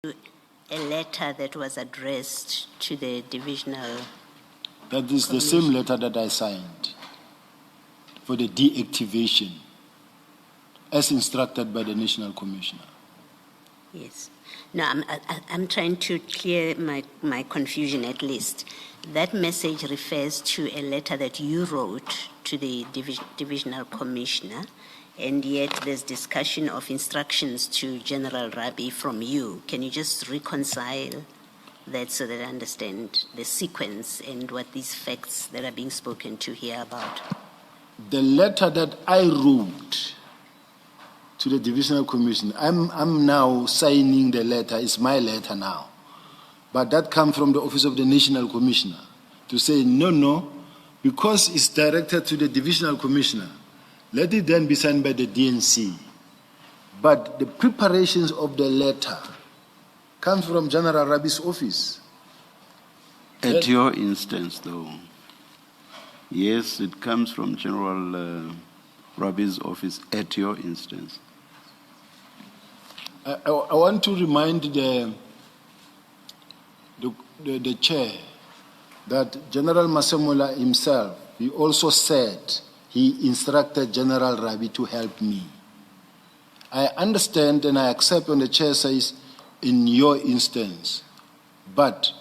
a letter that was addressed to the divisional. That is the same letter that I signed for the deactivation, as instructed by the National Commissioner. Yes. No, I'm trying to clear my confusion at least. That message refers to a letter that you wrote to the divisional commissioner, and yet there's discussion of instructions to General Rabi from you. Can you just reconcile that so that I understand the sequence and what these facts that are being spoken to here about? The letter that I wrote to the divisional commission, I'm now signing the letter. It's my letter now. But that comes from the office of the National Commissioner to say, no, because it's directed to the divisional commissioner, let it then be signed by the DNC. But the preparations of the letter comes from General Rabi's office. At your instance, though, yes, it comes from General Rabi's office at your instance. I want to remind the chair that General Masemola himself, he also said he instructed General Rabi to help me. I understand and I accept when the chair says in your instance, but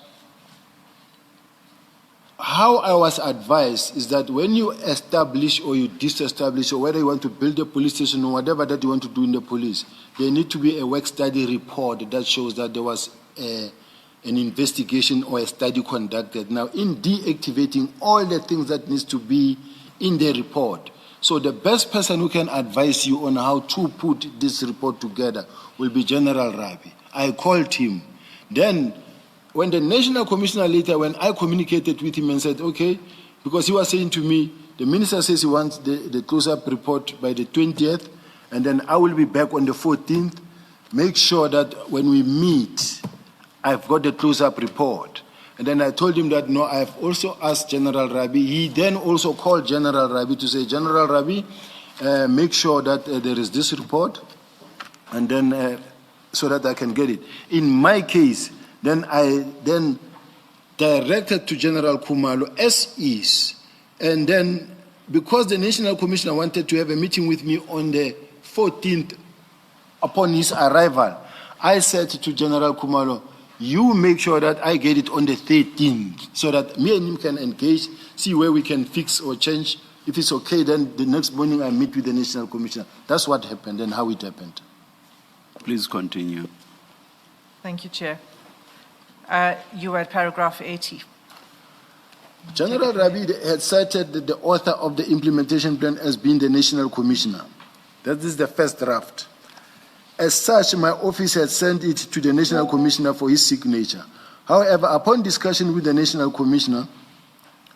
how I was advised is that when you establish or you disestablish, or whether you want to build a police station or whatever that you want to do in the police, there need to be a work study report that shows that there was an investigation or a study conducted. Now, in deactivating all the things that needs to be in the report, so the best person who can advise you on how to put this report together will be General Rabi. I called him. Then, when the National Commissioner later, when I communicated with him and said, okay, because he was saying to me, the minister says he wants the close-up report by the 20th, and then I will be back on the 14th. Make sure that when we meet, I've got the close-up report. And then I told him that, no, I have also asked General Rabi. He then also called General Rabi to say, General Rabi, make sure that there is this report, and then so that I can get it. In my case, then I directed to General Kumalo as is. And then, because the National Commissioner wanted to have a meeting with me on the 14th upon his arrival, I said to General Kumalo, you make sure that I get it on the 13th so that me and him can engage, see where we can fix or change. If it's okay, then the next morning I meet with the National Commissioner. That's what happened and how it happened. Please continue. Thank you, Chair. You were at paragraph 80. General Rabi had cited the author of the implementation plan as being the National Commissioner. That is the first draft. As such, my office had sent it to the National Commissioner for his signature. However, upon discussion with the National Commissioner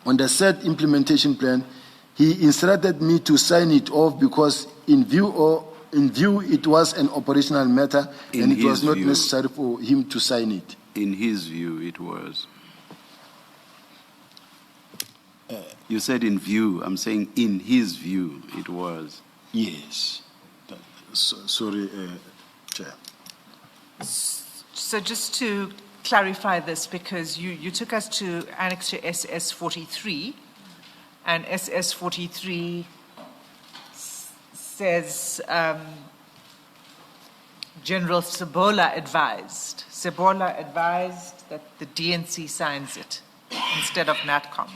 on the said implementation plan, he instructed me to sign it off because in view it was an operational matter and it was not necessary for him to sign it. In his view, it was. You said in view. I'm saying in his view, it was. Yes. Sorry, Chair. So just to clarify this, because you took us to Annex to SS 43, and SS 43 says General Sibiya advised that the DNC signs it instead of NATCOM.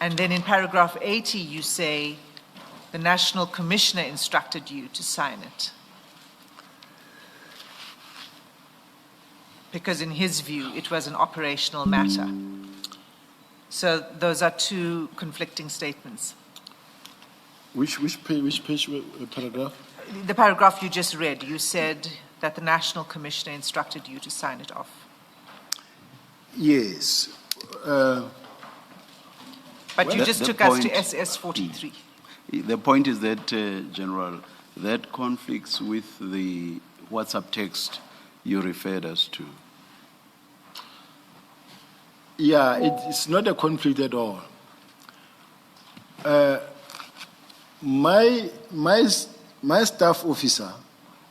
And then in paragraph 80, you say the National Commissioner instructed you to sign it. Because in his view, it was an operational matter. So those are two conflicting statements. Which page, paragraph? The paragraph you just read, you said that the National Commissioner instructed you to sign it off. Yes. But you just took us to SS 43. The point is that, General, that conflicts with the WhatsApp text you referred us to. Yeah, it's not a conflict at all. My staff officer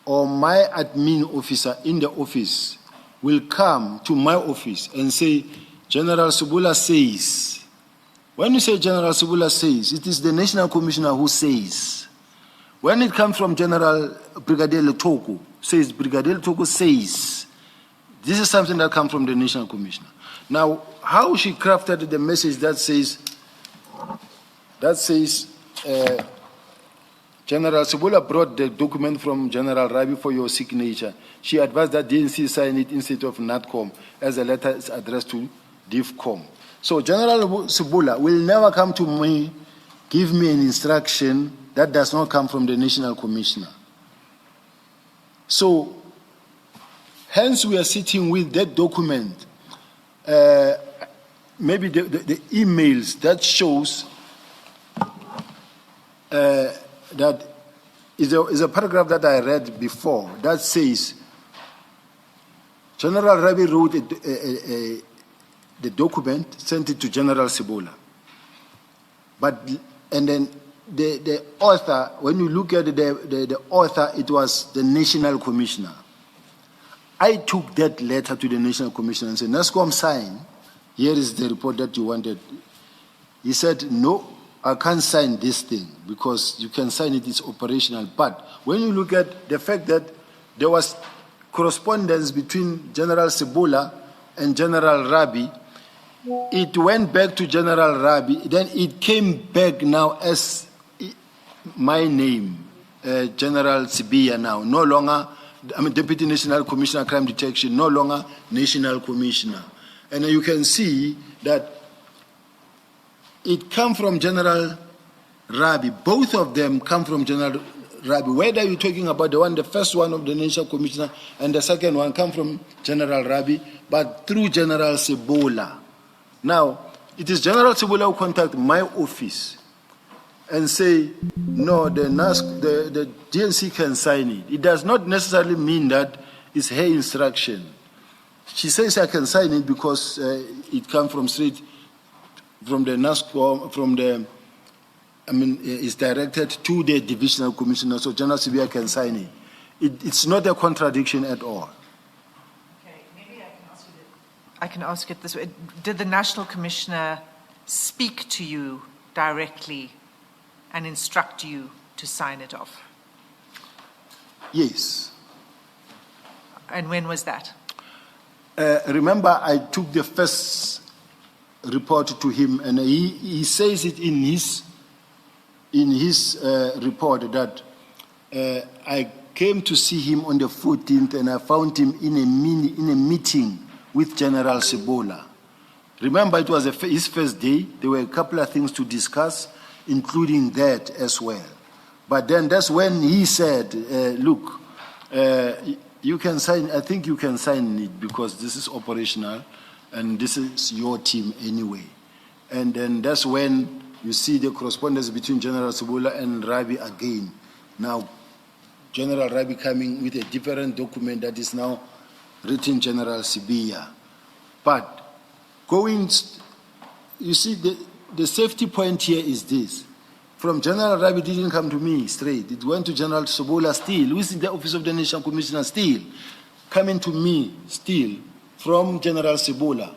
or my admin officer in the office will come to my office and say, General Sibiya says. When you say General Sibiya says, it is the National Commissioner who says. When it comes from General Brigadier Letoko, says Brigadier Letoko says. This is something that comes from the National Commissioner. Now, how she crafted the message that says General Sibiya brought the document from General Rabi for your signature. She advised that DNC sign it instead of NATCOM, as the letter is addressed to DIFCOM. So General Sibiya will never come to me, give me an instruction that does not come from the National Commissioner. So, hence we are sitting with that document, maybe the emails that shows that is a paragraph that I read before that says General Rabi wrote the document, sent it to General Sibiya. And then the author, when you look at the author, it was the National Commissioner. I took that letter to the National Commissioner and said, NASCOM sign, here is the report that you wanted. He said, no, I can't sign this thing because you can sign it, it's operational. But when you look at the fact that there was correspondence between General Sibiya and General Rabi, it went back to General Rabi, then it came back now as my name, General Sibiya now, no longer, Deputy National Commissioner Crime Detection, no longer National Commissioner. And you can see that it come from General Rabi. Both of them come from General Rabi. Whether you're talking about the first one of the National Commissioner and the second one come from General Rabi, but through General Sibiya. Now, it is General Sibiya who contact my office and say, no, the DNC can sign it. It does not necessarily mean that it's her instruction. She says I can sign it because it comes from straight from the NASCO, it's directed to the divisional commissioner, so General Sibiya can sign it. It's not a contradiction at all. Okay, maybe I can ask it this way. Did the National Commissioner speak to you directly and instruct you to sign it off? Yes. And when was that? Remember, I took the first report to him, and he says it in his report that I came to see him on the 14th, and I found him in a meeting with General Sibiya. Remember, it was his first day. There were a couple of things to discuss, including that as well. But then that's when he said, look, you can sign, I think you can sign it because this is operational and this is your team anyway. And then that's when you see the correspondence between General Sibiya and Rabi again. Now, General Rabi coming with a different document that is now written General Sibiya. But you see, the safety point here is this. From General Rabi, didn't come to me straight. It went to General Sibiya still, who is in the office of the National Commissioner still, coming to me still from General Sibiya.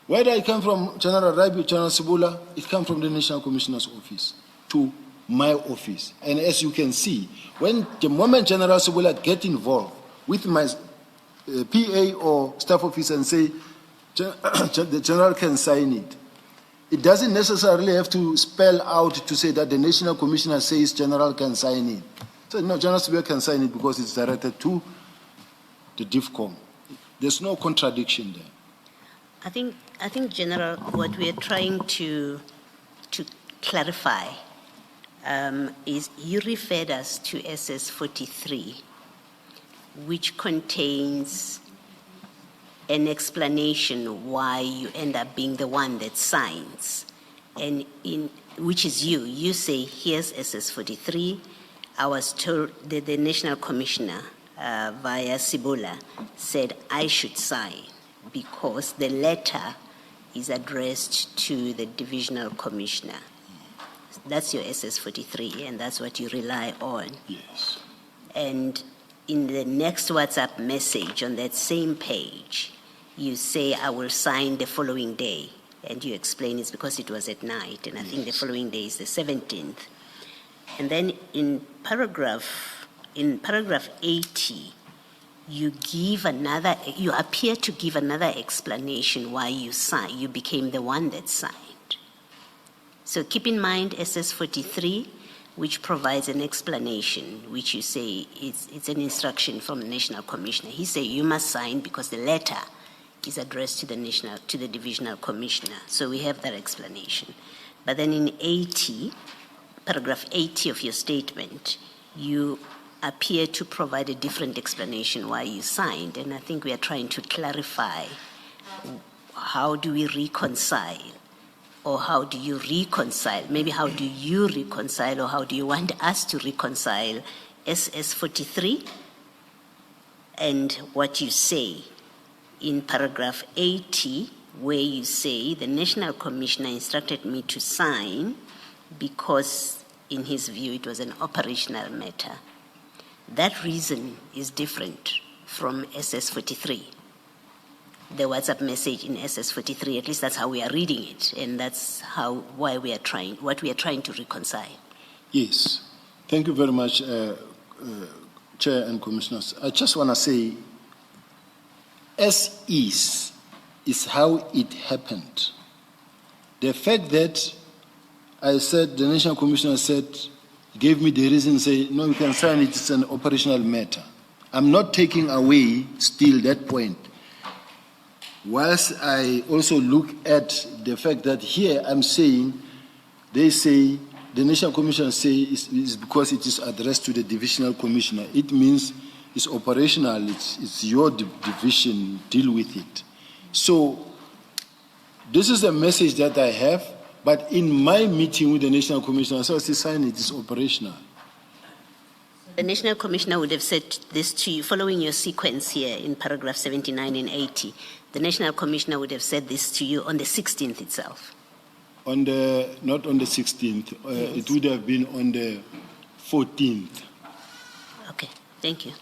Whether it comes from General Rabi or General Sibiya, it comes from the National Commissioner's office to my office. And as you can see, the moment General Sibiya get involved with my PA or staff office and say, the General can sign it, it doesn't necessarily have to spell out to say that the National Commissioner says General can sign it. So no, General Sibiya can sign it because it's directed to the DIFCOM. There's no contradiction there. I think, General, what we are trying to clarify is you referred us to SS 43, which contains an explanation why you end up being the one that signs, and which is you. You say, here's SS 43. I was told that the National Commissioner via Sibiya said I should sign because the letter is addressed to the Divisional Commissioner. That's your SS 43, and that's what you rely on. Yes. And in the next WhatsApp message on that same page, you say, I will sign the following day. And you explain it's because it was at night, and I think the following day is the 17th. And then in paragraph 80, you appear to give another explanation why you became the one that signed. So keep in mind SS 43, which provides an explanation, which you say it's an instruction from the National Commissioner. He said you must sign because the letter is addressed to the Divisional Commissioner. So we have that explanation. But then in 80, paragraph 80 of your statement, you appear to provide a different explanation why you signed. And I think we are trying to clarify how do we reconcile, or how do you reconcile? Maybe how do you reconcile, or how do you want us to reconcile SS 43 and what you say in paragraph 80, where you say the National Commissioner instructed me to sign because, in his view, it was an operational matter. That reason is different from SS 43. The WhatsApp message in SS 43, at least that's how we are reading it, and that's what we are trying to reconcile. Yes. Thank you very much, Chair and Commissioners. I just want to say, as is how it happened. The fact that I said, the National Commissioner said, gave me the reason, say, no, you can sign it, it's an operational matter. I'm not taking away still that point. Whilst I also look at the fact that here I'm saying, they say, the National Commissioner say is because it is addressed to the Divisional Commissioner. It means it's operational, it's your division, deal with it. So this is a message that I have, but in my meeting with the National Commissioner, so I say sign it is operational. The National Commissioner would have said this to you, following your sequence here in paragraph 79 and 80. The National Commissioner would have said this to you on the 16th itself. Not on the 16th. Yes. It would have been on the 14th. Okay, thank you.